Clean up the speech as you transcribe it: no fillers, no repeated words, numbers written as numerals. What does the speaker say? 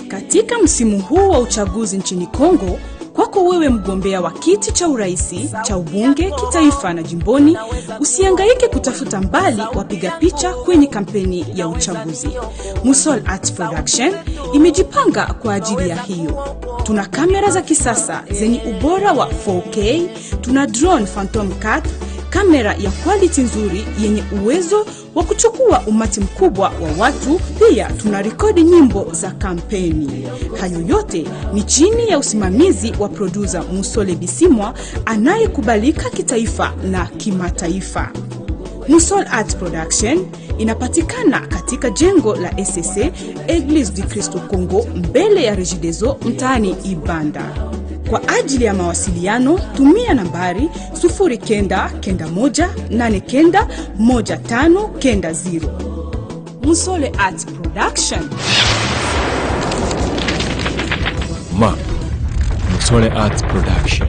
Katika msimu huu wa uchaguzi nchini Kongo, kwako wewe mgombea wa kiti cha uraisi, cha ubunge, kitaifa na jimboni, usihangaike kutafuta mbali wapiga picha kwenye kampeni ya uchaguzi. Musol Art Production imejipanga kwa ajili ya hiyo. Tuna kamera za kisasa zenye ubora wa 4K, tuna drone Phantom 4, kamera ya quality nzuri yenye uwezo wa kuchukua umati mkubwa wa watu. Pia tuna rekodi nyimbo za kampeni. Hayo yote ni chini ya usimamizi wa producer Musole Bisimwa anayekubalika kitaifa na kimataifa. Musol Art Production inapatikana katika jengo la SSC Église du Christ au Congo, mbele ya Regideso mtaani Ibanda. Kwa ajili ya mawasiliano, tumia nambari 0991891590. Musole Art Production. Musole Art Production.